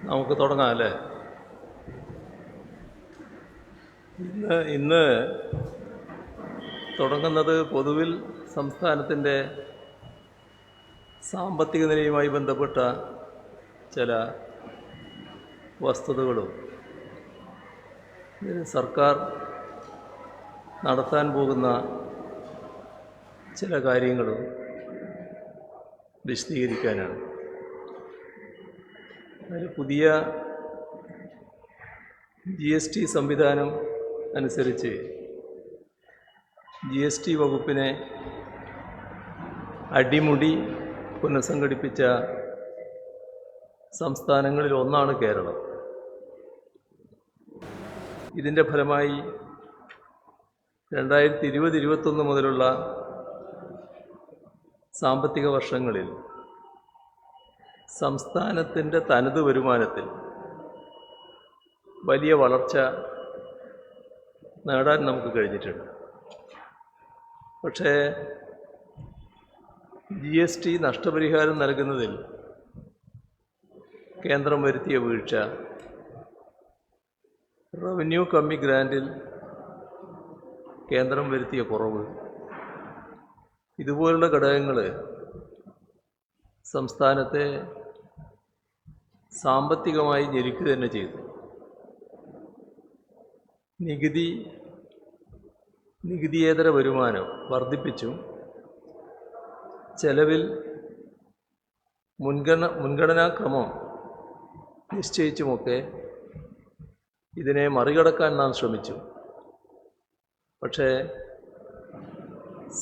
നമുക്ക് തുടങ്ങാം അല്ലേ? ഇന്ന് തുടങ്ങുന്നത് പൊതുവിൽ സംസ്ഥാനത്തിൻ്റെ സാമ്പത്തിക നിലയുമായി ബന്ധപ്പെട്ട ചില വസ്തുതകളും സർക്കാർ നടത്താൻ പോകുന്ന ചില കാര്യങ്ങളും വിശദീകരിക്കാനാണ്. അതിൽ പുതിയ GST സംവിധാനം അനുസരിച്ച് GST വകുപ്പിനെ അടിമുടി പുനഃസംഘടിപ്പിച്ച സംസ്ഥാനങ്ങളിൽ ഒന്നാണ് കേരളം. ഇതിൻ്റെ ഫലമായി 2020-21 മുതലുള്ള സാമ്പത്തിക വർഷങ്ങളിൽ സംസ്ഥാനത്തിൻ്റെ തനത് വരുമാനത്തിൽ വലിയ വളർച്ച നേടാൻ നമുക്ക് കഴിഞ്ഞിട്ടുണ്ട്. പക്ഷേ GST നഷ്ടപരിഹാരം നൽകുന്നതിൽ കേന്ദ്രം വരുത്തിയ വീഴ്ച, റവന്യൂ കമ്മി ഗ്രാൻറ്റിൽ കേന്ദ്രം വരുത്തിയ കുറവ്, ഇതുപോലുള്ള ഘടകങ്ങൾ സംസ്ഥാനത്തെ സാമ്പത്തികമായി ഞെരുക്കുക തന്നെ ചെയ്തു. നികുതിയേതര വരുമാനം വർദ്ധിപ്പിച്ചും ചെലവിൽ മുൻഗണനാക്രമം നിശ്ചയിച്ചുമൊക്കെ ഇതിനെ മറികടക്കാൻ നാം ശ്രമിച്ചു. പക്ഷേ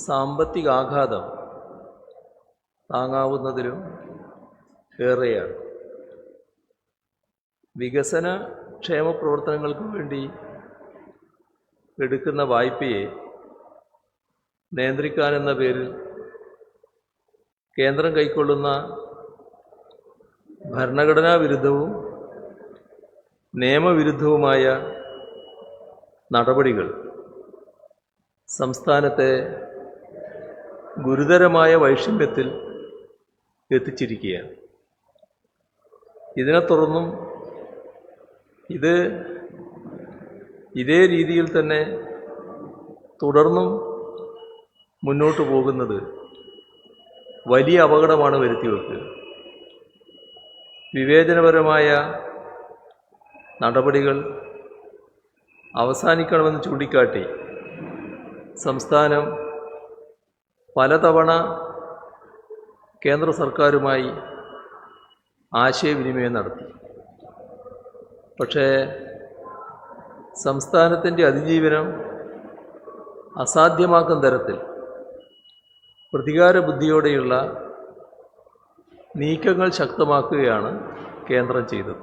സാമ്പത്തിക ആഘാതം താങ്ങാവുന്നതിലും ഏറെയാണ്. വികസന ക്ഷേമ പ്രവർത്തനങ്ങൾക്ക് വേണ്ടി എടുക്കുന്ന വായ്പയെ നിയന്ത്രിക്കാനെന്ന പേരിൽ കേന്ദ്രം കൈക്കൊള്ളുന്ന ഭരണഘടനാ വിരുദ്ധവും നിയമവിരുദ്ധവുമായ നടപടികൾ സംസ്ഥാനത്തെ ഗുരുതരമായ വൈഷമ്യത്തിൽ എത്തിച്ചിരിക്കുകയാണ്. ഇതിനെ തുടർന്നും ഇതേ രീതിയിൽ തന്നെ തുടർന്നും മുന്നോട്ട് പോകുന്നത് വലിയ അപകടമാണ് വരുത്തിവെക്കുക. വിവേചനപരമായ നടപടികൾ അവസാനിക്കണമെന്ന് ചൂണ്ടിക്കാട്ടി സംസ്ഥാനം പലതവണ കേന്ദ്ര സർക്കാരുമായി ആശയവിനിമയം നടത്തി. പക്ഷേ സംസ്ഥാനത്തിൻ്റെ അതിജീവനം അസാധ്യമാക്കുന്ന തരത്തിൽ പ്രതികാര ബുദ്ധിയോടെയുള്ള നീക്കങ്ങൾ ശക്തമാക്കുകയാണ് കേന്ദ്രം ചെയ്തത്.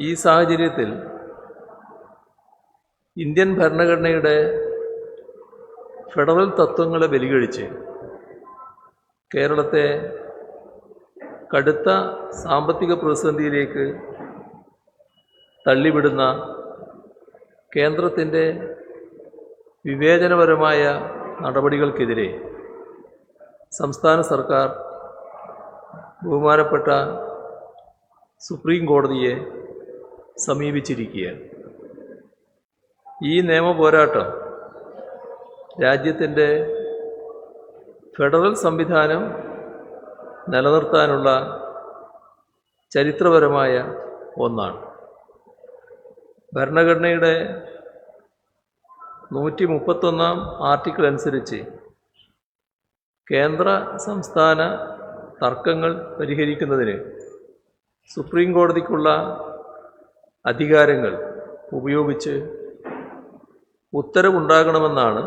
ഈ സാഹചര്യത്തിൽ ഇന്ത്യൻ ഭരണഘടനയുടെ ഫെഡറൽ തത്വങ്ങളെ ബലികഴിച്ച് കേരളത്തെ കടുത്ത സാമ്പത്തിക പ്രതിസന്ധിയിലേക്ക് തള്ളിവിടുന്ന കേന്ദ്രത്തിൻ്റെ വിവേചനപരമായ നടപടികൾക്കെതിരെ സംസ്ഥാന സർക്കാർ ബഹുമാനപ്പെട്ട സുപ്രീം കോടതിയെ സമീപിച്ചിരിക്കുകയാണ്. ഈ നിയമ പോരാട്ടം രാജ്യത്തിൻ്റെ ഫെഡറൽ സംവിധാനം നിലനിർത്താനുള്ള ചരിത്രപരമായ ഒന്നാണ്. ഭരണഘടനയുടെ 131 ആർട്ടിക്കിൾ അനുസരിച്ച് കേന്ദ്ര സംസ്ഥാന തർക്കങ്ങൾ പരിഹരിക്കുന്നതിന് സുപ്രീം കോടതിക്കുള്ള അധികാരങ്ങൾ ഉപയോഗിച്ച് ഉത്തരവുണ്ടാകണമെന്നാണ്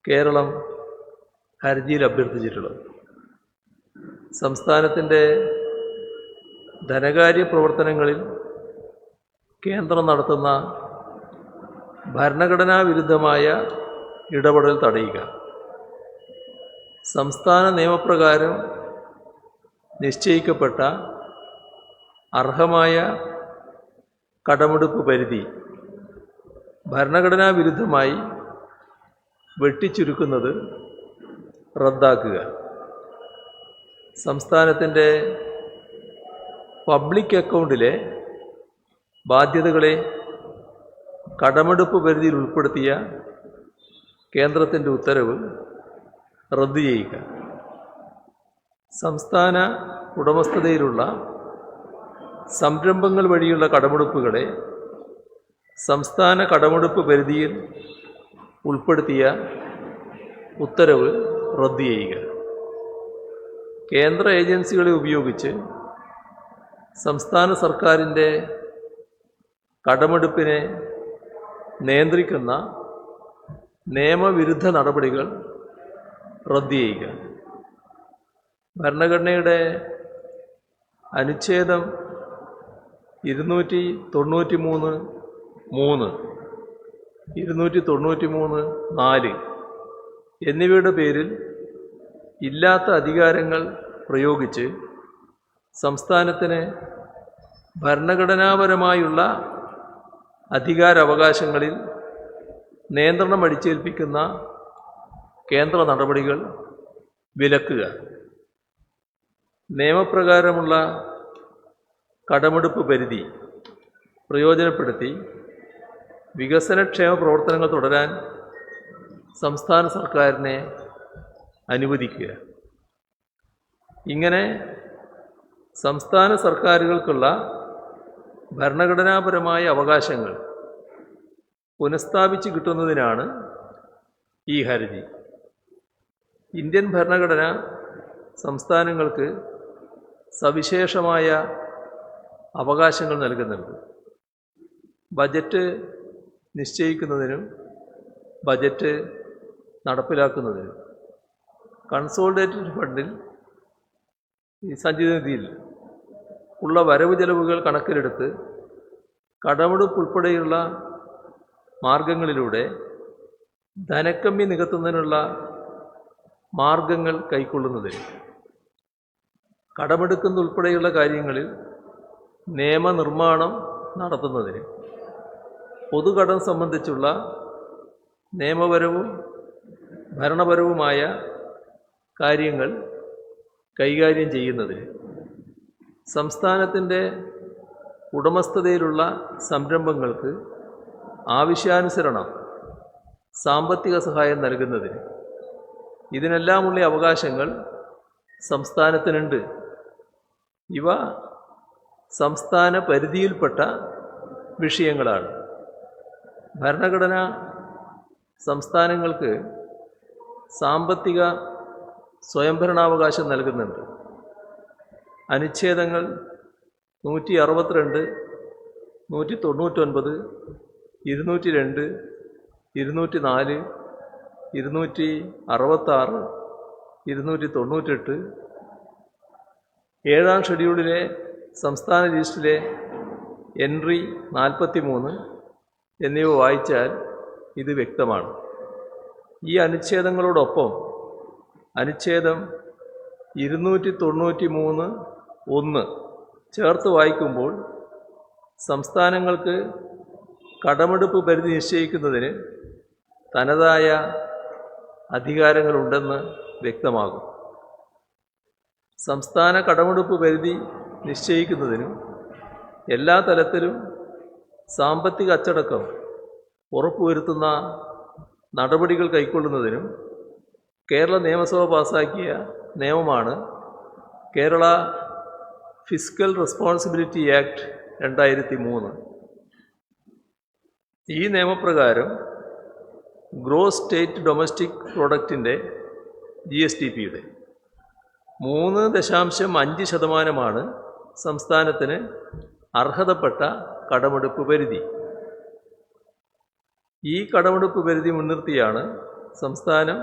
കേരളം ഹർജിയിൽ അഭ്യർത്ഥിച്ചിട്ടുള്ളത്. സംസ്ഥാനത്തിൻ്റെ ധനകാര്യ പ്രവർത്തനങ്ങളിൽ കേന്ദ്രം നടത്തുന്ന ഭരണഘടനാ വിരുദ്ധമായ ഇടപെടൽ തടയുക, സംസ്ഥാന നിയമപ്രകാരം നിശ്ചയിക്കപ്പെട്ട അർഹമായ കടമെടുപ്പ് പരിധി ഭരണഘടനാ വിരുദ്ധമായി വെട്ടിച്ചുരുക്കുന്നത് റദ്ദാക്കുക, സംസ്ഥാനത്തിൻ്റെ പബ്ലിക് അക്കൗണ്ടിലെ ബാധ്യതകളെ കടമെടുപ്പ് പരിധിയിൽ ഉൾപ്പെടുത്തിയ കേന്ദ്രത്തിൻ്റെ ഉത്തരവ് റദ്ദു ചെയ്യുക. സംസ്ഥാന ഉടമസ്ഥതയിലുള്ള സംരംഭങ്ങൾ വഴിയുള്ള കടമെടുപ്പുകളെ സംസ്ഥാന കടമെടുപ്പ് പരിധിയിൽ ഉൾപ്പെടുത്തിയ ഉത്തരവ് റദ്ദു ചെയ്യുക. കേന്ദ്ര ഏജൻസികളെ ഉപയോഗിച്ച് സംസ്ഥാന സർക്കാരിൻ്റെ കടമെടുപ്പിനെ നിയന്ത്രിക്കുന്ന നിയമവിരുദ്ധ നടപടികൾ റദ്ദു ചെയ്യുക. ഭരണഘടനയുടെ അനുച്ഛേദം 293(3), 293(4) എന്നിവയുടെ പേരിൽ ഇല്ലാത്ത അധികാരങ്ങൾ പ്രയോഗിച്ച് സംസ്ഥാനത്തിന് ഭരണഘടനാപരമായുള്ള അധികാരാവകാശങ്ങളിൽ നിയന്ത്രണം അടിച്ചേൽപ്പിക്കുന്ന കേന്ദ്ര നടപടികൾ വിലക്കുക. നിയമപ്രകാരമുള്ള കടമെടുപ്പ് പരിധി പ്രയോജനപ്പെടുത്തി വികസനക്ഷേമ പ്രവർത്തനങ്ങൾ തുടരാൻ സംസ്ഥാന സർക്കാരിനെ അനുവദിക്കുക. ഇങ്ങനെ സംസ്ഥാന സർക്കാരുകൾക്കുള്ള ഭരണഘടനാപരമായ അവകാശങ്ങൾ പുനഃസ്ഥാപിച്ച് കിട്ടുന്നതിനാണ് ഈ ഹർജി. ഇന്ത്യൻ ഭരണഘടന സംസ്ഥാനങ്ങൾക്ക് സവിശേഷമായ അവകാശങ്ങൾ നൽകുന്നുണ്ട്. ബജറ്റ് നിശ്ചയിക്കുന്നതിനും ബജറ്റ് നടപ്പിലാക്കുന്നതിനും കൺസോളിഡേറ്റഡ് ഫണ്ടിൽ ഈ സഞ്ചിതനിധിയിൽ ഉള്ള വരവ് ചെലവുകൾ കണക്കിലെടുത്ത് കടമെടുപ്പ് ഉൾപ്പെടെയുള്ള മാർഗങ്ങളിലൂടെ ധനക്കമ്മി നികത്തുന്നതിനുള്ള മാർഗങ്ങൾ കൈക്കൊള്ളുന്നതിന് കടമെടുക്കുന്നതുൾപ്പെടെയുള്ള കാര്യങ്ങളിൽ നിയമനിർമ്മാണം നടത്തുന്നതിന് പൊതുകടം സംബന്ധിച്ചുള്ള നിയമപരവും ഭരണപരവുമായ കാര്യങ്ങൾ കൈകാര്യം ചെയ്യുന്നതിന് സംസ്ഥാനത്തിൻ്റെ ഉടമസ്ഥതയിലുള്ള സംരംഭങ്ങൾക്ക് ആവശ്യാനുസരണം സാമ്പത്തിക സഹായം നൽകുന്നതിന് ഇതിനെല്ലാമുള്ള അവകാശങ്ങൾ സംസ്ഥാനത്തിനുണ്ട്. ഇവ സംസ്ഥാന പരിധിയിൽപ്പെട്ട വിഷയങ്ങളാണ്. ഭരണഘടന സംസ്ഥാനങ്ങൾക്ക് സാമ്പത്തിക സ്വയംഭരണാവകാശം നൽകുന്നുണ്ട്. അനുച്ഛേദങ്ങൾ 162, 199, 202, 204, 266, 298, 7-ാം ഷെഡ്യൂളിലെ സംസ്ഥാന ലിസ്റ്റിലെ എൻട്രി 43 എന്നിവ വായിച്ചാൽ ഇത് വ്യക്തമാണ്. ഈ അനുച്ഛേദങ്ങളോടൊപ്പം അനുച്ഛേദം 293(1) ചേർത്ത് വായിക്കുമ്പോൾ സംസ്ഥാനങ്ങൾക്ക് കടമെടുപ്പ് പരിധി നിശ്ചയിക്കുന്നതിന് തനതായ അധികാരങ്ങളുണ്ടെന്ന് വ്യക്തമാകും. സംസ്ഥാന കടമെടുപ്പ് പരിധി നിശ്ചയിക്കുന്നതിനും എല്ലാ തലത്തിലും സാമ്പത്തിക അച്ചടക്കം ഉറപ്പുവരുത്തുന്ന നടപടികൾ കൈക്കൊള്ളുന്നതിനും കേരള നിയമസഭ പാസാക്കിയ നിയമമാണ് കേരള ഫിസ്ക്കൽ റെസ്പോൺസിബിലിറ്റി ആക്ട് 2003. ഈ നിയമപ്രകാരം ഗ്രോസ് സ്റ്റേറ്റ് ഡൊമസ്റ്റിക് പ്രോഡക്റ്റിൻ്റെ GSDPയുടെ 3.5% സംസ്ഥാനത്തിന് അർഹതപ്പെട്ട കടമെടുപ്പ് പരിധി. ഈ കടമെടുപ്പ് പരിധി മുൻനിർത്തിയാണ് സംസ്ഥാനം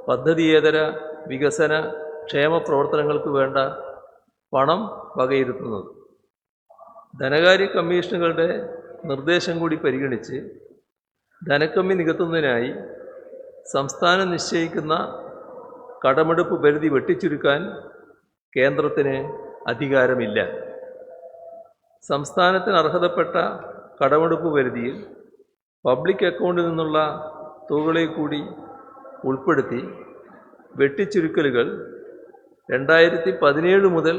പദ്ധതിയേതര വികസന ക്ഷേമ പ്രവർത്തനങ്ങൾക്ക് വേണ്ട പണം വകയിരുത്തുന്നത്. ധനകാര്യ കമ്മീഷനുകളുടെ നിർദ്ദേശം കൂടി പരിഗണിച്ച് ധനക്കമ്മി നികത്തുന്നതിനായി സംസ്ഥാനം നിശ്ചയിക്കുന്ന കടമെടുപ്പ് പരിധി വെട്ടിച്ചുരുക്കാൻ കേന്ദ്രത്തിന് അധികാരമില്ല. സംസ്ഥാനത്തിന് അർഹതപ്പെട്ട കടമെടുപ്പ് പരിധിയിൽ പബ്ലിക് അക്കൗണ്ടിൽ നിന്നുള്ള തുകകളെ കൂടി ഉൾപ്പെടുത്തി വെട്ടിച്ചുരുക്കലുകൾ 2017 മുതൽ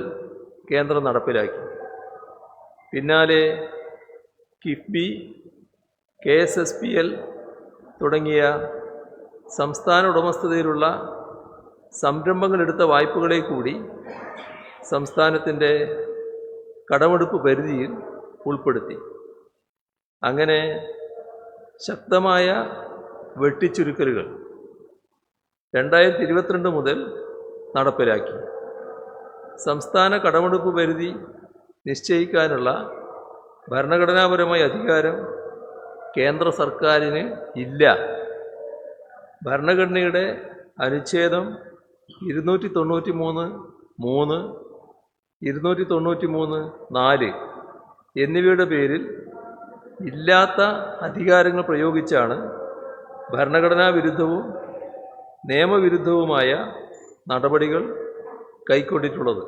കേന്ദ്രം നടപ്പിലാക്കി. പിന്നാലെ കിഫ്ബി, KSSPL തുടങ്ങിയ സംസ്ഥാന ഉടമസ്ഥതയിലുള്ള സംരംഭങ്ങളെടുത്ത വായ്പകളെ കൂടി സംസ്ഥാനത്തിൻ്റെ കടമെടുപ്പ് പരിധിയിൽ ഉൾപ്പെടുത്തി. അങ്ങനെ ശക്തമായ വെട്ടിച്ചുരുക്കലുകൾ 2022 മുതൽ നടപ്പിലാക്കി. സംസ്ഥാന കടമെടുപ്പ് പരിധി നിശ്ചയിക്കാനുള്ള ഭരണഘടനാപരമായ അധികാരം കേന്ദ്ര സർക്കാരിന് ഇല്ല. ഭരണഘടനയുടെ അനുച്ഛേദം 293(3), 293(4) എന്നിവയുടെ പേരിൽ ഇല്ലാത്ത അധികാരങ്ങൾ പ്രയോഗിച്ചാണ് ഭരണഘടനാ വിരുദ്ധവും നിയമവിരുദ്ധവുമായ നടപടികൾ കൈക്കൊണ്ടിട്ടുള്ളത്.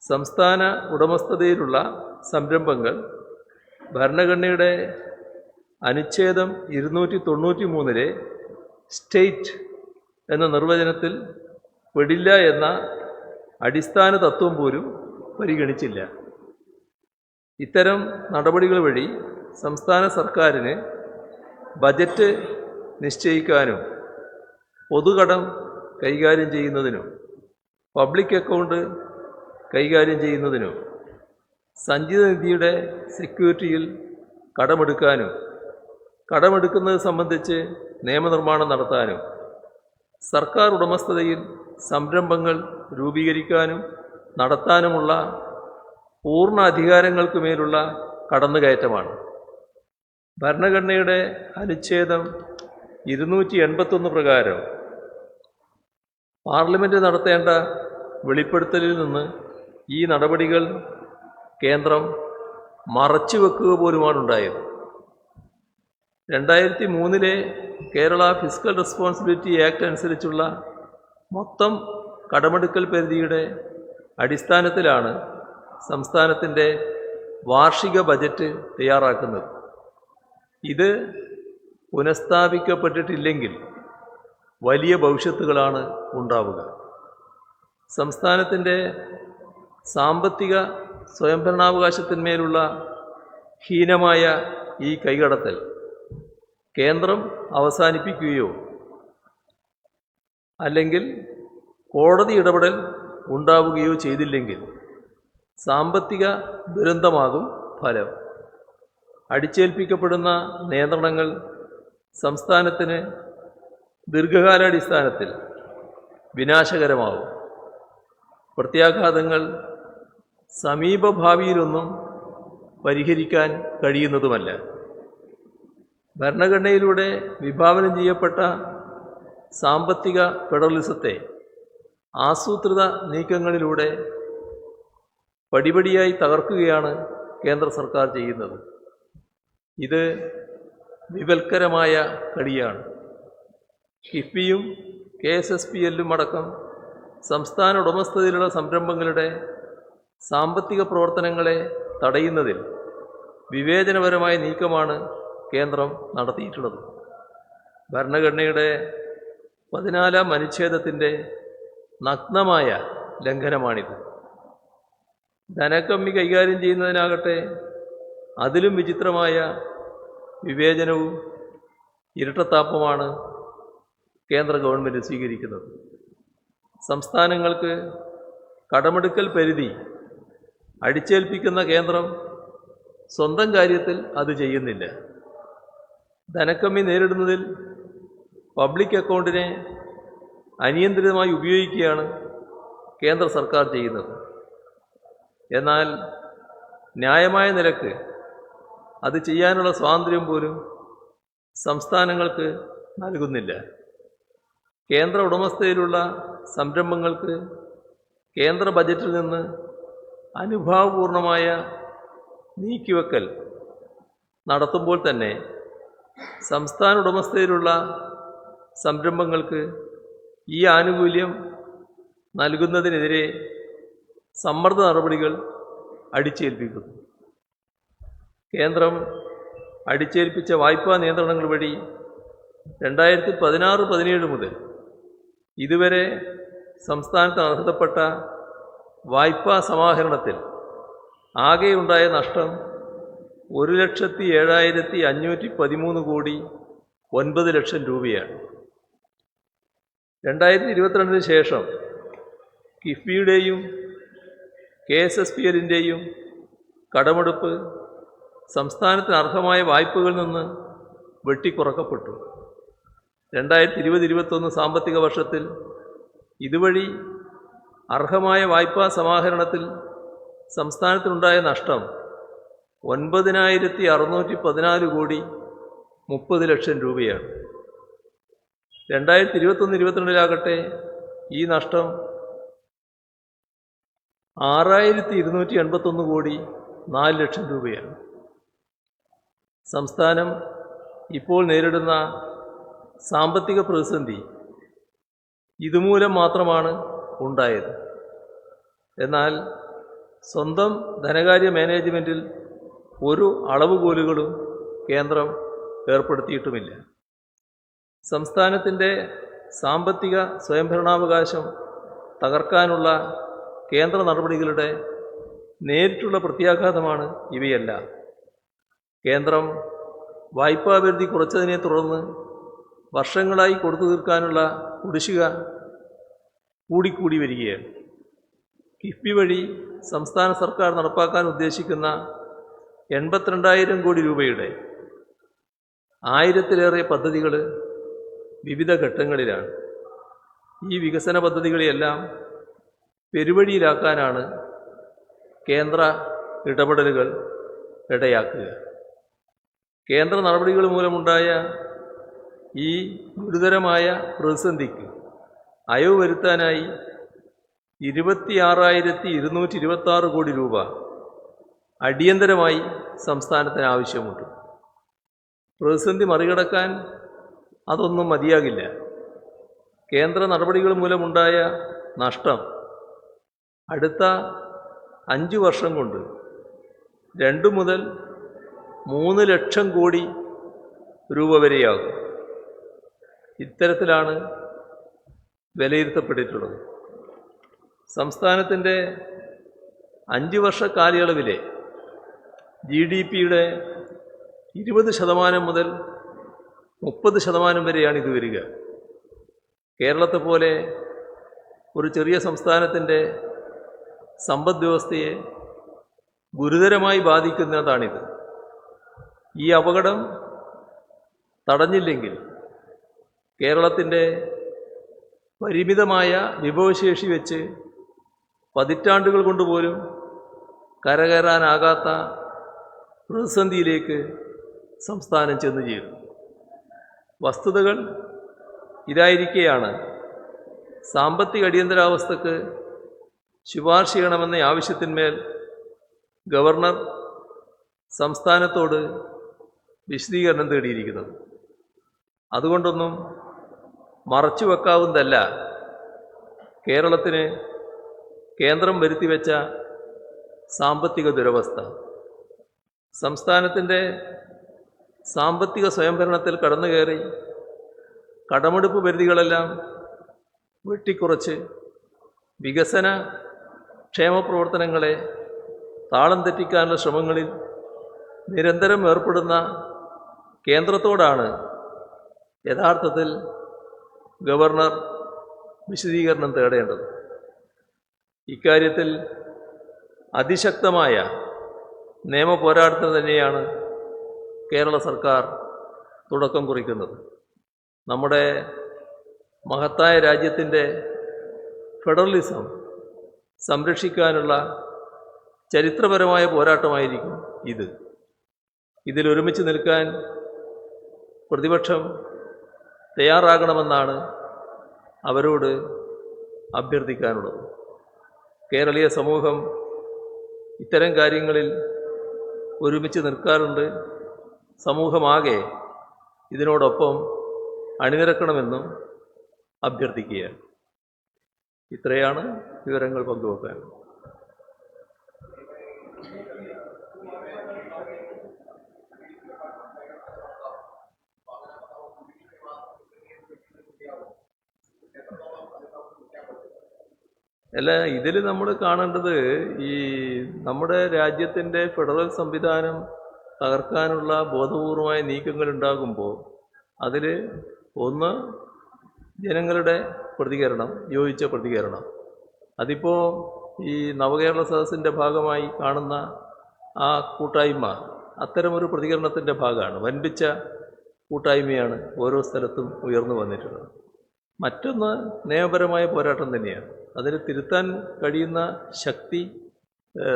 സംസ്ഥാന ഉടമസ്ഥതയിലുള്ള സംരംഭങ്ങൾ ഭരണഘടനയുടെ അനുച്ഛേദം 293 സ്റ്റേറ്റ് എന്ന നിർവചനത്തിൽ പെടില്ല എന്ന അടിസ്ഥാന തത്വം പോലും പരിഗണിച്ചില്ല. ഇത്തരം നടപടികൾ വഴി സംസ്ഥാന സർക്കാരിന് ബജറ്റ് നിശ്ചയിക്കാനും പൊതുകടം കൈകാര്യം ചെയ്യുന്നതിനും പബ്ലിക് അക്കൗണ്ട് കൈകാര്യം ചെയ്യുന്നതിനും സഞ്ചിത നിധിയുടെ സെക്യൂരിറ്റിയിൽ കടമെടുക്കാനും കടമെടുക്കുന്നത് സംബന്ധിച്ച് നിയമനിർമ്മാണം നടത്താനും സർക്കാർ ഉടമസ്ഥതയിൽ സംരംഭങ്ങൾ രൂപീകരിക്കാനും നടത്താനുമുള്ള പൂർണ്ണ അധികാരങ്ങൾക്ക് മേലുള്ള കടന്നുകയറ്റമാണ്. ഭരണഘടനയുടെ അനുച്ഛേദം 281 പ്രകാരം പാർലമെൻറ്റ് നടത്തേണ്ട വെളിപ്പെടുത്തലിൽ നിന്ന് ഈ നടപടികൾ കേന്ദ്രം മറച്ചുവെക്കുക പോലുമാണുണ്ടായത്. 2003 കേരള ഫിസ്ക്കൽ റെസ്പോൺസിബിലിറ്റി ആക്ട് അനുസരിച്ചുള്ള മൊത്തം കടമെടുക്കൽ പരിധിയുടെ അടിസ്ഥാനത്തിലാണ് സംസ്ഥാനത്തിൻ്റെ വാർഷിക ബജറ്റ് തയ്യാറാക്കുന്നത്. ഇത് പുനഃസ്ഥാപിക്കപ്പെട്ടിട്ടില്ലെങ്കിൽ വലിയ ഭവിഷ്യത്തുകളാണ് ഉണ്ടാവുക. സംസ്ഥാനത്തിൻ്റെ സാമ്പത്തിക സ്വയംഭരണാവകാശത്തിന്മേലുള്ള ഹീനമായ ഈ കൈകടത്തൽ കേന്ദ്രം അവസാനിപ്പിക്കുകയോ അല്ലെങ്കിൽ കോടതി ഇടപെടൽ ഉണ്ടാവുകയോ ചെയ്തില്ലെങ്കിൽ സാമ്പത്തിക ദുരന്തമാകും ഫലം. അടിച്ചേൽപ്പിക്കപ്പെടുന്ന നിയന്ത്രണങ്ങൾ സംസ്ഥാനത്തിന് ദീർഘകാലാടിസ്ഥാനത്തിൽ വിനാശകരമാവും. പ്രത്യാഘാതങ്ങൾ സമീപഭാവിയിലൊന്നും പരിഹരിക്കാൻ കഴിയുന്നതുമല്ല. ഭരണഘടനയിലൂടെ വിഭാവനം ചെയ്യപ്പെട്ട സാമ്പത്തിക ഫെഡറലിസത്തെ ആസൂത്രിത നീക്കങ്ങളിലൂടെ പടിപടിയായി തകർക്കുകയാണ് കേന്ദ്ര സർക്കാർ ചെയ്യുന്നത്. ഇത് വിപൽക്കരമായ കളിയാണ്. കിഫ്ബിയും KSSPL-ഉം അടക്കം സംസ്ഥാന ഉടമസ്ഥതയിലുള്ള സംരംഭങ്ങളുടെ സാമ്പത്തിക പ്രവർത്തനങ്ങളെ തടയുന്നതിൽ വിവേചനപരമായ നീക്കമാണ് കേന്ദ്രം നടത്തിയിട്ടുള്ളത്. ഭരണഘടനയുടെ 14-ാം അനുച്ഛേദത്തിൻ്റെ നഗ്നമായ ലംഘനമാണിത്. ധനക്കമ്മി കൈകാര്യം ചെയ്യുന്നതിനാകട്ടെ അതിലും വിചിത്രമായ വിവേചനവും ഇരട്ടത്താപ്പുമാണ് കേന്ദ്ര ഗവൺമെൻറ് സ്വീകരിക്കുന്നത്. സംസ്ഥാനങ്ങൾക്ക് കടമെടുക്കൽ പരിധി അടിച്ചേൽപ്പിക്കുന്ന കേന്ദ്രം സ്വന്തം കാര്യത്തിൽ അത് ചെയ്യുന്നില്ല. ധനക്കമ്മി നേരിടുന്നതിൽ പബ്ലിക് അക്കൗണ്ടിനെ അനിയന്ത്രിതമായി ഉപയോഗിക്കുകയാണ് കേന്ദ്ര സർക്കാർ ചെയ്യുന്നത്. എന്നാൽ ന്യായമായ നിരക്ക് അത് ചെയ്യാനുള്ള സ്വാതന്ത്ര്യം പോലും സംസ്ഥാനങ്ങൾക്ക് നൽകുന്നില്ല. കേന്ദ്ര ഉടമസ്ഥതയിലുള്ള സംരംഭങ്ങൾക്ക് കേന്ദ്ര ബജറ്റിൽ നിന്ന് അനുഭാവപൂർണമായ നീക്കിവെക്കൽ നടത്തുമ്പോൾ തന്നെ സംസ്ഥാന ഉടമസ്ഥതയിലുള്ള സംരംഭങ്ങൾക്ക് ഈ ആനുകൂല്യം നൽകുന്നതിനെതിരെ സമ്മർദ്ദ നടപടികൾ അടിച്ചേൽപ്പിക്കുന്നു. കേന്ദ്രം അടിച്ചേൽപ്പിച്ച വായ്പാ നിയന്ത്രണങ്ങൾ വഴി 2016-17 മുതൽ ഇതുവരെ സംസ്ഥാനത്ത് അർഹതപ്പെട്ട വായ്പാ സമാഹരണത്തിൽ ആകെയുണ്ടായ നഷ്ടം 1,07,513 കോടി 9 ലക്ഷം രൂപയാണ്. 2022 ശേഷം കിഫ്ബിയുടെയും KSSPLൻ്റെയും കടമെടുപ്പ് സംസ്ഥാനത്തിന് അർഹമായ വായ്പകളിൽ നിന്ന് വെട്ടിക്കുറക്കപ്പെട്ടു. 2020-21 സാമ്പത്തിക വർഷത്തിൽ ഇതുവഴി അർഹമായ വായ്പാ സമാഹരണത്തിൽ സംസ്ഥാനത്തിനുണ്ടായ നഷ്ടം 9,614 കോടി 30 ലക്ഷം രൂപയാണ്. 2021-22 ഈ നഷ്ടം 6,281 കോടി 4 ലക്ഷം രൂപയാണ്. സംസ്ഥാനം ഇപ്പോൾ നേരിടുന്ന സാമ്പത്തിക പ്രതിസന്ധി ഇതുമൂലം മാത്രമാണ് ഉണ്ടായത്. എന്നാൽ സ്വന്തം ധനകാര്യ മാനേജ്മെൻറ്റിൽ ഒരു അളവുകോലുകളും കേന്ദ്രം ഏർപ്പെടുത്തിയിട്ടുമില്ല. സംസ്ഥാനത്തിൻ്റെ സാമ്പത്തിക സ്വയംഭരണാവകാശം തകർക്കാനുള്ള കേന്ദ്ര നടപടികളുടെ നേരിട്ടുള്ള പ്രത്യാഘാതമാണ് ഇവയെല്ലാം. കേന്ദ്രം വായ്പാപരിധി കുറച്ചതിനെ തുടർന്ന് വർഷങ്ങളായി കൊടുത്തു തീർക്കാനുള്ള കുടിശ്ശിക കൂടിക്കൂടി വരികയാണ്. കിഫ്ബി വഴി സംസ്ഥാന സർക്കാർ നടപ്പാക്കാൻ ഉദ്ദേശിക്കുന്ന 82,000 കോടി രൂപയുടെ 1000-ലേറെ പദ്ധതികൾ വിവിധ ഘട്ടങ്ങളിലാണ്. ഈ വികസന പദ്ധതികളെയെല്ലാം പെരുവഴിയിലാക്കാനാണ് കേന്ദ്ര ഇടപെടലുകൾ ഇടയാക്കുക. കേന്ദ്ര നടപടികൾ മൂലമുണ്ടായ ഈ ഗുരുതരമായ പ്രതിസന്ധിക്ക് അയവ് വരുത്താനായി 26,226 കോടി രൂപ അടിയന്തരമായി സംസ്ഥാനത്തിന് ആവശ്യമുണ്ട്. പ്രതിസന്ധി മറികടക്കാൻ അതൊന്നും മതിയാകില്ല. കേന്ദ്ര നടപടികൾ മൂലമുണ്ടായ നഷ്ടം അടുത്ത 5 വർഷം കൊണ്ട് 2 മുതൽ 3 ലക്ഷം കോടി രൂപ വരെയാകും. ഇത്തരത്തിലാണ് വിലയിരുത്തപ്പെട്ടിട്ടുള്ളത്. സംസ്ഥാനത്തിൻ്റെ 5 വർഷ കാലയളവിലെ GDPയുടെ 20% മുതൽ 30% വരെയാണ് ഇത് വരിക. കേരളത്തെ പോലെ ഒരു ചെറിയ സംസ്ഥാനത്തിൻ്റെ സമ്പദ് വ്യവസ്ഥയെ ഗുരുതരമായി ബാധിക്കുന്നതാണിത്. ഈ അപകടം തടഞ്ഞില്ലെങ്കിൽ കേരളത്തിൻ്റെ പരിമിതമായ വിഭവശേഷി വെച്ച് പതിറ്റാണ്ടുകൾ കൊണ്ടുപോലും കരകയറാനാകാത്ത പ്രതിസന്ധിയിലേക്ക് സംസ്ഥാനം ചെന്നു ചേരും. വസ്തുതകൾ ഇതായിരിക്കെയാണ് സാമ്പത്തിക അടിയന്തരാവസ്ഥക്ക് ശുപാർശ ചെയ്യണമെന്ന ആവശ്യത്തിന്മേൽ ഗവർണർ സംസ്ഥാനത്തോട് വിശദീകരണം തേടിയിരിക്കുന്നത്. അതുകൊണ്ടൊന്നും മറച്ചു വെക്കാവുന്നതല്ല കേരളത്തിന് കേന്ദ്രം വരുത്തിവെച്ച സാമ്പത്തിക ദുരവസ്ഥ. സംസ്ഥാനത്തിൻ്റെ സാമ്പത്തിക സ്വയംഭരണത്തിൽ കടന്നുകയറി കടമെടുപ്പ് പരിധികളെല്ലാം വെട്ടിക്കുറച്ച് വികസന ക്ഷേമ പ്രവർത്തനങ്ങളെ താളം തെറ്റിക്കാനുള്ള ശ്രമങ്ങളിൽ നിരന്തരം ഏർപ്പെടുന്ന കേന്ദ്രത്തോടാണ് യഥാർത്ഥത്തിൽ ഗവർണർ വിശദീകരണം തേടേണ്ടത്. ഇക്കാര്യത്തിൽ അതിശക്തമായ നിയമ പോരാട്ടത്തിന് തന്നെയാണ് കേരള സർക്കാർ തുടക്കം കുറിക്കുന്നത്. നമ്മുടെ മഹത്തായ രാജ്യത്തിൻ്റെ ഫെഡറലിസം സംരക്ഷിക്കാനുള്ള ചരിത്രപരമായ പോരാട്ടമായിരിക്കും ഇത്. ഇതിലൊരുമിച്ച് നിൽക്കാൻ പ്രതിപക്ഷം തയ്യാറാകണമെന്നാണ് അവരോട് അഭ്യർത്ഥിക്കാനുള്ളത്. കേരളീയ സമൂഹം ഇത്തരം കാര്യങ്ങളിൽ ഒരുമിച്ച് നിൽക്കാറുണ്ട്. സമൂഹമാകെ ഇതിനോടൊപ്പം അണിനിരക്കണമെന്നും അഭ്യർത്ഥിക്കുകയാണ്. ഇത്രയാണ് വിവരങ്ങൾ പങ്കുവെക്കാൻ. അല്ല, ഇതിൽ നമ്മൾ കാണേണ്ടത് ഈ നമ്മുടെ രാജ്യത്തിൻ്റെ ഫെഡറൽ സംവിധാനം തകർക്കാനുള്ള ബോധപൂർവമായ നീക്കങ്ങൾ ഉണ്ടാകുമ്പോൾ അതിൽ ഒന്ന് ജനങ്ങളുടെ പ്രതികരണം, യോജിച്ച പ്രതികരണം. അതിപ്പോൾ ഈ നവകേരള സദസ്സിൻ്റെ ഭാഗമായി കാണുന്ന ആ കൂട്ടായ്മ അത്തരമൊരു പ്രതികരണത്തിൻ്റെ ഭാഗമാണ്. വൻപിച്ച കൂട്ടായ്മയാണ് ഓരോ സ്ഥലത്തും ഉയർന്നു വന്നിട്ടുള്ളത്. മറ്റൊന്ന് നിയമപരമായ പോരാട്ടം തന്നെയാണ്. അതിന് തിരുത്താൻ കഴിയുന്ന ശക്തി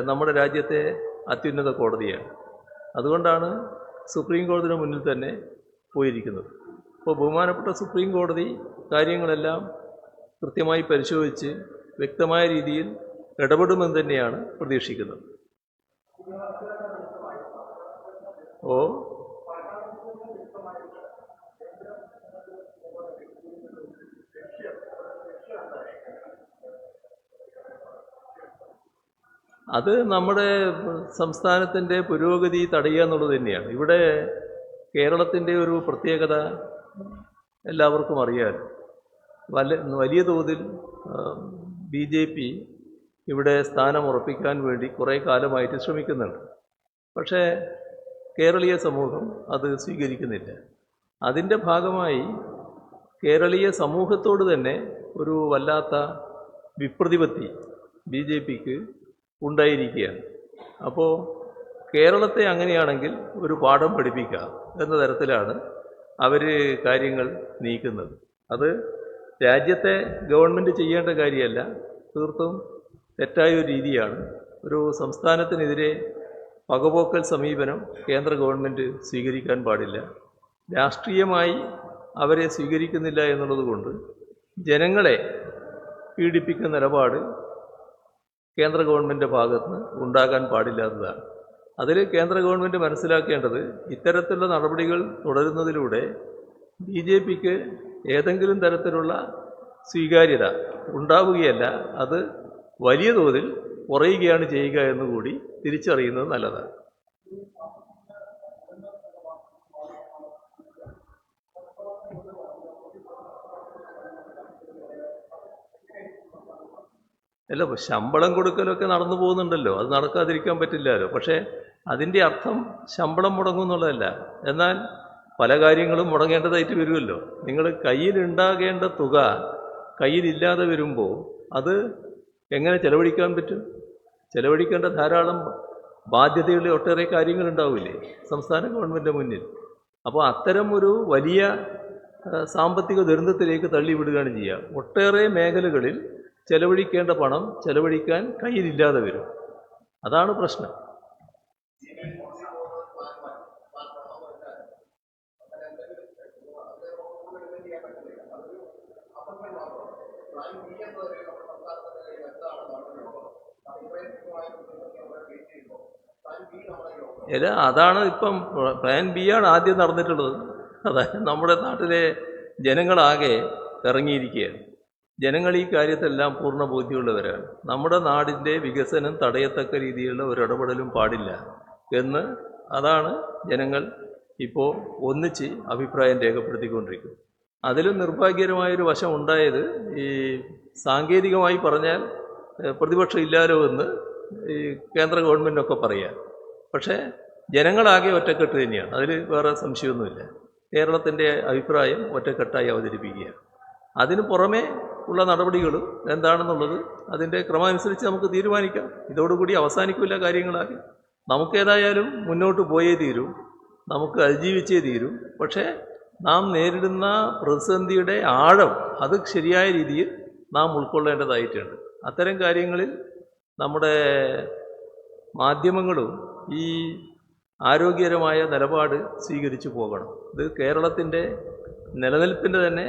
നമ്മുടെ രാജ്യത്തെ അത്യുന്നത കോടതിയാണ്. അതുകൊണ്ടാണ് സുപ്രീം കോടതിയുടെ മുന്നിൽ തന്നെ പോയിരിക്കുന്നത്. അപ്പോൾ ബഹുമാനപ്പെട്ട സുപ്രീം കോടതി കാര്യങ്ങളെല്ലാം കൃത്യമായി പരിശോധിച്ച് വ്യക്തമായ രീതിയിൽ ഇടപെടുമെന്ന് തന്നെയാണ് പ്രതീക്ഷിക്കുന്നത്. ഓ അത് നമ്മുടെ സംസ്ഥാനത്തിൻ്റെ പുരോഗതി തടയുക എന്നുള്ളത് തന്നെയാണ്. ഇവിടെ കേരളത്തിൻ്റെ ഒരു പ്രത്യേകത എല്ലാവർക്കും അറിയാം. വലിയ തോതിൽ BJP ഇവിടെ സ്ഥാനം ഉറപ്പിക്കാൻ വേണ്ടി കുറേ കാലമായിട്ട് ശ്രമിക്കുന്നുണ്ട്. പക്ഷേ കേരളീയ സമൂഹം അത് സ്വീകരിക്കുന്നില്ല. അതിൻ്റെ ഭാഗമായി കേരളീയ സമൂഹത്തോട് തന്നെ ഒരു വല്ലാത്ത വിപ്രതിപത്തി BJPക്ക് ഉണ്ടായിരിക്കുകയാണ്. അപ്പോൾ കേരളത്തെ അങ്ങനെയാണെങ്കിൽ ഒരു പാഠം പഠിപ്പിക്കാം എന്ന തരത്തിലാണ് അവർ കാര്യങ്ങൾ നീക്കുന്നത്. അത് രാജ്യത്തെ ഗവൺമെൻറ് ചെയ്യേണ്ട കാര്യമല്ല, തീർത്തും തെറ്റായൊരു രീതിയാണ്. ഒരു സംസ്ഥാനത്തിനെതിരെ പകപോക്കൽ സമീപനം കേന്ദ്ര ഗവൺമെൻറ് സ്വീകരിക്കാൻ പാടില്ല. രാഷ്ട്രീയമായി അവരെ സ്വീകരിക്കുന്നില്ല എന്നുള്ളത് കൊണ്ട് ജനങ്ങളെ പീഡിപ്പിക്കുന്ന നിലപാട് കേന്ദ്ര ഗവൺമെൻറ് ഭാഗത്ത് നിന്ന് ഉണ്ടാകാൻ പാടില്ലാത്തതാണ്. അതിൽ കേന്ദ്ര ഗവൺമെൻറ് മനസ്സിലാക്കേണ്ടത് ഇത്തരത്തിലുള്ള നടപടികൾ തുടരുന്നതിലൂടെ BJPക്ക് ഏതെങ്കിലും തരത്തിലുള്ള സ്വീകാര്യത ഉണ്ടാവുകയല്ല, അത് വലിയ തോതിൽ കുറയുകയാണ് ചെയ്യുക എന്നുകൂടി തിരിച്ചറിയുന്നത് നല്ലതാണ്. അല്ല, ശമ്പളം കൊടുക്കലൊക്കെ നടന്നു പോകുന്നുണ്ടല്ലോ, അത് നടക്കാതിരിക്കാൻ പറ്റില്ലല്ലോ. പക്ഷേ അതിൻ്റെ അർത്ഥം ശമ്പളം മുടങ്ങും എന്നുള്ളതല്ല. എന്നാൽ പല കാര്യങ്ങളും മുടങ്ങേണ്ടതായിട്ട് വരുമല്ലോ. നിങ്ങൾ കയ്യിലുണ്ടാകേണ്ട തുക കയ്യിലില്ലാതെ വരുമ്പോൾ അത് എങ്ങനെ ചെലവഴിക്കാൻ പറ്റും? ചെലവഴിക്കേണ്ട ധാരാളം ബാധ്യതയുള്ള ഒട്ടേറെ കാര്യങ്ങളുണ്ടാവില്ലേ സംസ്ഥാന ഗവൺമെൻറ് മുന്നിൽ. അപ്പോൾ അത്തരം ഒരു വലിയ സാമ്പത്തിക ദുരന്തത്തിലേക്ക് തള്ളിവിടുകയാണ് ചെയ്യുക. ഒട്ടേറെ മേഖലകളിൽ ചെലവഴിക്കേണ്ട പണം ചെലവഴിക്കാൻ കയ്യിലില്ലാതെ വരും. അതാണ് പ്രശ്നം. അല്ല, അതാണ് ഇപ്പം പ്ലാൻ B ആണ് ആദ്യം നടന്നിട്ടുള്ളത്. അതായത് നമ്മുടെ നാട്ടിലെ ജനങ്ങളാകെ ഇറങ്ങിയിരിക്കുകയാണ്. ജനങ്ങൾ ഈ കാര്യത്തെല്ലാം പൂർണ്ണ ബോധ്യമുള്ളവരാണ്. നമ്മുടെ നാടിൻ്റെ വികസനം തടയത്തക്ക രീതിയിലുള്ള ഒരു ഇടപെടലും പാടില്ല എന്ന് അതാണ് ജനങ്ങൾ ഇപ്പോൾ ഒന്നിച്ച് അഭിപ്രായം രേഖപ്പെടുത്തിക്കൊണ്ടിരിക്കുന്നത്. അതിലും നിർഭാഗ്യകരമായൊരു വശം ഉണ്ടായത്, ഈ സാങ്കേതികമായി പറഞ്ഞാൽ പ്രതിപക്ഷം ഇല്ലാലോ എന്ന് ഈ കേന്ദ്ര ഗവൺമെൻറ്റൊക്കെ പറയാം. പക്ഷേ ജനങ്ങളാകെ ഒറ്റക്കെട്ട് തന്നെയാണ്, അതിൽ വേറെ സംശയമൊന്നുമില്ല. കേരളത്തിൻ്റെ അഭിപ്രായം ഒറ്റക്കെട്ടായി അവതരിപ്പിക്കുകയാണ്. അതിന് പുറമേ ഉള്ള നടപടികൾ എന്താണെന്നുള്ളത് അതിൻ്റെ ക്രമമനുസരിച്ച് നമുക്ക് തീരുമാനിക്കാം. ഇതോടുകൂടി അവസാനിക്കില്ല കാര്യങ്ങളാകെ. നമുക്കേതായാലും മുന്നോട്ട് പോയേ തീരൂ, നമുക്ക് അതിജീവിച്ചേ തീരൂ. പക്ഷേ നാം നേരിടുന്ന പ്രതിസന്ധിയുടെ ആഴം അത് ശരിയായ രീതിയിൽ നാം ഉൾക്കൊള്ളേണ്ടതായിട്ടുണ്ട്. അത്തരം കാര്യങ്ങളിൽ നമ്മുടെ മാധ്യമങ്ങളും ഈ ആരോഗ്യകരമായ നിലപാട് സ്വീകരിച്ചു പോകണം. ഇത് കേരളത്തിൻ്റെ നിലനിൽപ്പിൻ്റെ തന്നെ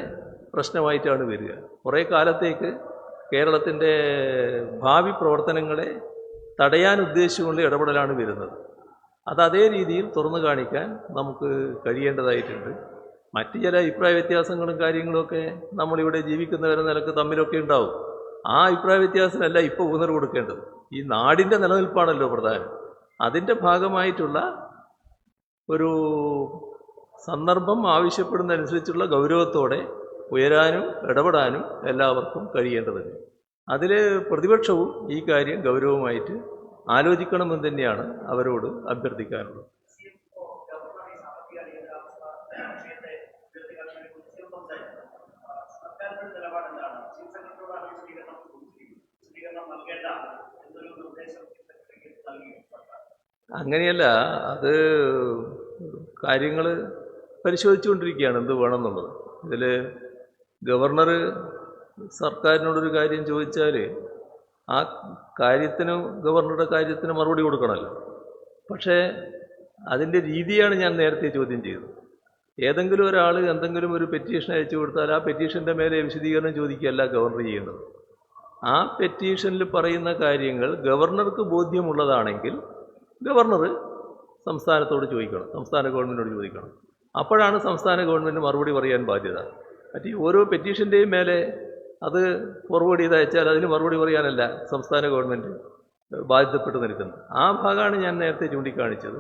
പ്രശ്നമായിട്ടാണ് വരിക. കുറേ കാലത്തേക്ക് കേരളത്തിൻ്റെ ഭാവി പ്രവർത്തനങ്ങളെ തടയാൻ ഉദ്ദേശിച്ചുകൊണ്ട് ഇടപെടലാണ് വരുന്നത്. അത് അതേ രീതിയിൽ തുറന്നു കാണിക്കാൻ നമുക്ക് കഴിയേണ്ടതായിട്ടുണ്ട്. മറ്റ് ചില അഭിപ്രായ വ്യത്യാസങ്ങളും കാര്യങ്ങളുമൊക്കെ നമ്മളിവിടെ ജീവിക്കുന്നവരെ നിലക്ക് തമ്മിലൊക്കെ ഉണ്ടാവും. ആ അഭിപ്രായ വ്യത്യാസമല്ല ഇപ്പോൾ ഊന്നൽ കൊടുക്കേണ്ടത്. ഈ നാടിൻ്റെ നിലനിൽപ്പാണല്ലോ പ്രധാനം. അതിൻ്റെ ഭാഗമായിട്ടുള്ള ഒരു സന്ദർഭം ആവശ്യപ്പെടുന്നതനുസരിച്ചുള്ള ഗൗരവത്തോടെ ഉയരാനും ഇടപെടാനും എല്ലാവർക്കും കഴിയേണ്ടതുണ്ട്. അതിൽ പ്രതിപക്ഷവും ഈ കാര്യം ഗൗരവമായിട്ട് ആലോചിക്കണമെന്ന് തന്നെയാണ് അവരോട് അഭ്യർത്ഥിക്കാനുള്ളത്. അങ്ങനെയല്ല, അത് കാര്യങ്ങൾ പരിശോധിച്ചുകൊണ്ടിരിക്കുകയാണ് എന്ത് വേണമെന്നുള്ളത്. ഇതിൽ ഗവർണർ സർക്കാരിനോടൊരു കാര്യം ചോദിച്ചാൽ ആ കാര്യത്തിന് ഗവർണറുടെ കാര്യത്തിന് മറുപടി കൊടുക്കണമല്ലോ. പക്ഷേ അതിൻ്റെ രീതിയാണ് ഞാൻ നേരത്തെ ചോദ്യം ചെയ്തത്. ഏതെങ്കിലും ഒരാൾ എന്തെങ്കിലും ഒരു പെറ്റീഷൻ അയച്ചു കൊടുത്താൽ ആ പെറ്റീഷൻ്റെ മേലെ വിശദീകരണം ചോദിക്കുകയല്ല ഗവർണർ ചെയ്യേണ്ടത്. ആ പെറ്റീഷനിൽ പറയുന്ന കാര്യങ്ങൾ ഗവർണർക്ക് ബോധ്യമുള്ളതാണെങ്കിൽ ഗവർണർ സംസ്ഥാനത്തോട് ചോദിക്കണം, സംസ്ഥാന ഗവൺമെൻറ്റിനോട് ചോദിക്കണം. അപ്പോഴാണ് സംസ്ഥാന ഗവൺമെൻറ് മറുപടി പറയാൻ ബാധ്യത. മറ്റേ ഓരോ പെറ്റീഷൻ്റെയും മേലെ അത് ഫോർവേഡ് ചെയ്ത് അയച്ചാൽ അതിന് മറുപടി പറയാനല്ല സംസ്ഥാന ഗവൺമെൻറ് ബാധ്യതപ്പെട്ട് നിൽക്കുന്നത്. ആ ഭാഗമാണ് ഞാൻ നേരത്തെ ചൂണ്ടിക്കാണിച്ചത്.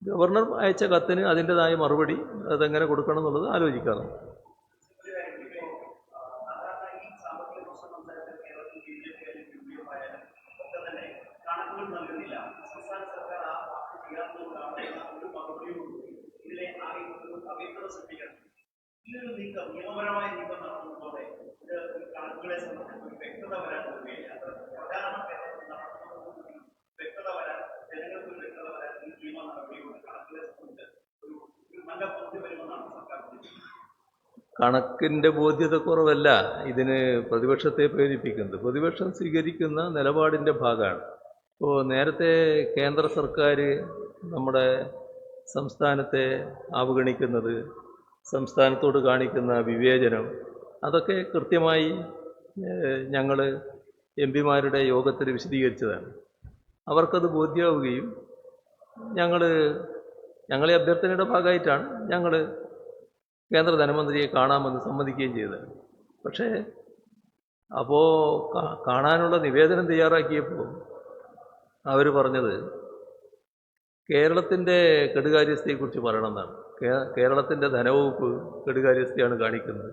ഗവർണർ അയച്ച കത്തിന് അതിൻ്റെതായ മറുപടി അതെങ്ങനെ കൊടുക്കണം എന്നുള്ളത് ആലോചിക്കാറ്. കണക്കിൻ്റെ ബോധ്യതക്കുറവല്ല ഇതിന് പ്രതിപക്ഷത്തെ പ്രേരിപ്പിക്കുന്നത്. പ്രതിപക്ഷം സ്വീകരിക്കുന്ന നിലപാടിൻ്റെ ഭാഗമാണ്. ഇപ്പോൾ നേരത്തെ കേന്ദ്ര സർക്കാർ നമ്മുടെ സംസ്ഥാനത്തെ അവഗണിക്കുന്നത്, സംസ്ഥാനത്തോട് കാണിക്കുന്ന വിവേചനം, അതൊക്കെ കൃത്യമായി ഞങ്ങൾ എം.പിമാരുടെ യോഗത്തിൽ വിശദീകരിച്ചതാണ്. അവർക്കത് ബോധ്യമാവുകയും ഞങ്ങളെ അഭ്യർത്ഥനയുടെ ഭാഗമായിട്ടാണ് ഞങ്ങൾ കേന്ദ്ര ധനമന്ത്രിയെ കാണാമെന്ന് സമ്മതിക്കുകയും ചെയ്തത്. പക്ഷേ അപ്പോൾ കാണാനുള്ള നിവേദനം തയ്യാറാക്കിയപ്പോൾ അവർ പറഞ്ഞത് കേരളത്തിൻ്റെ കെടുകാര്യസ്ഥയെക്കുറിച്ച് പറയണമെന്നാണ്. കേരളത്തിൻ്റെ ധനവകുപ്പ് കെടുകാര്യസ്ഥയാണ് കാണിക്കുന്നത്.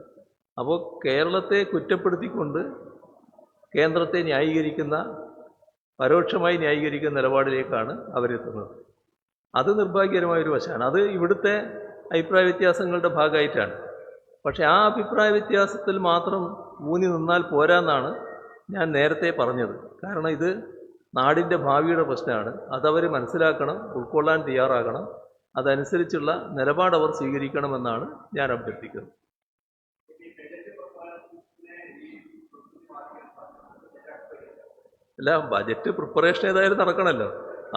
അപ്പോൾ കേരളത്തെ കുറ്റപ്പെടുത്തിക്കൊണ്ട് കേന്ദ്രത്തെ ന്യായീകരിക്കുന്ന, പരോക്ഷമായി ന്യായീകരിക്കുന്ന നിലപാടിലേക്കാണ് അവരെത്തുന്നത്. അത് നിർഭാഗ്യകരമായൊരു വശമാണ്. അത് ഇവിടുത്തെ അഭിപ്രായ വ്യത്യാസങ്ങളുടെ ഭാഗമായിട്ടാണ്. പക്ഷേ ആ അഭിപ്രായ വ്യത്യാസത്തിൽ മാത്രം ഊന്നി നിന്നാൽ പോരാന്നാണ് ഞാൻ നേരത്തെ പറഞ്ഞത്. കാരണം ഇത് നാടിൻ്റെ ഭാവിയുടെ പ്രശ്നമാണ്. അതവർ മനസ്സിലാക്കണം, ഉൾക്കൊള്ളാൻ തയ്യാറാകണം. അതനുസരിച്ചുള്ള നിലപാട് അവർ സ്വീകരിക്കണമെന്നാണ് ഞാൻ അഭ്യർത്ഥിക്കുന്നത്. അല്ല, ബജറ്റ് പ്രിപ്പറേഷൻ ഏതായാലും നടക്കണമല്ലോ.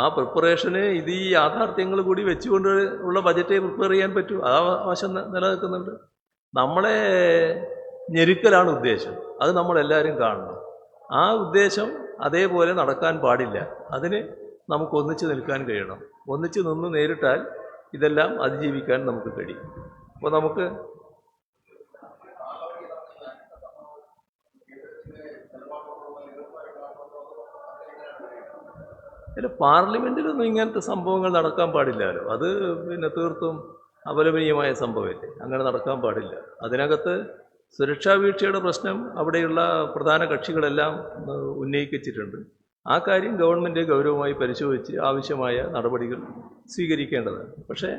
ആ പ്രിപ്പറേഷന് ഇത് ഈ യാഥാർത്ഥ്യങ്ങൾ കൂടി വെച്ചുകൊണ്ട് ഉള്ള ബജറ്റേ പ്രിപ്പയർ ചെയ്യാൻ പറ്റൂ. ആ വശം നിലനിൽക്കുന്നുണ്ട്. നമ്മളെ ഞെരുക്കലാണ് ഉദ്ദേശം. അത് നമ്മളെല്ലാവരും കാണണം. ആ ഉദ്ദേശം അതേപോലെ നടക്കാൻ പാടില്ല. അതിന് നമുക്ക് ഒന്നിച്ച് നിൽക്കാൻ കഴിയണം. ഒന്നിച്ച് നിന്ന് നേരിട്ടാൽ ഇതെല്ലാം അതിജീവിക്കാൻ നമുക്ക് കഴിയും. അപ്പോൾ നമുക്ക് അല്ല, പാർലമെൻറ്റിലൊന്നും ഇങ്ങനത്തെ സംഭവങ്ങൾ നടക്കാൻ പാടില്ലല്ലോ. അത് പിന്നെ തീർത്തും അപലപനീയമായ സംഭവമല്ലേ. അങ്ങനെ നടക്കാൻ പാടില്ല. അതിനകത്ത് സുരക്ഷാ വീഴ്ചയുടെ പ്രശ്നം അവിടെയുള്ള പ്രധാന കക്ഷികളെല്ലാം ഉന്നയിച്ചിട്ടുണ്ട്. ആ കാര്യം ഗവൺമെൻറ് ഗൗരവമായി പരിശോധിച്ച് ആവശ്യമായ നടപടികൾ സ്വീകരിക്കേണ്ടതാണ്. പക്ഷേ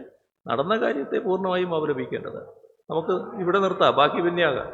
നടന്ന കാര്യത്തെ പൂർണ്ണമായും അപലപിക്കേണ്ടതാണ്. നമുക്ക് ഇവിടെ നിർത്താം, ബാക്കി പിന്നെയാകാം.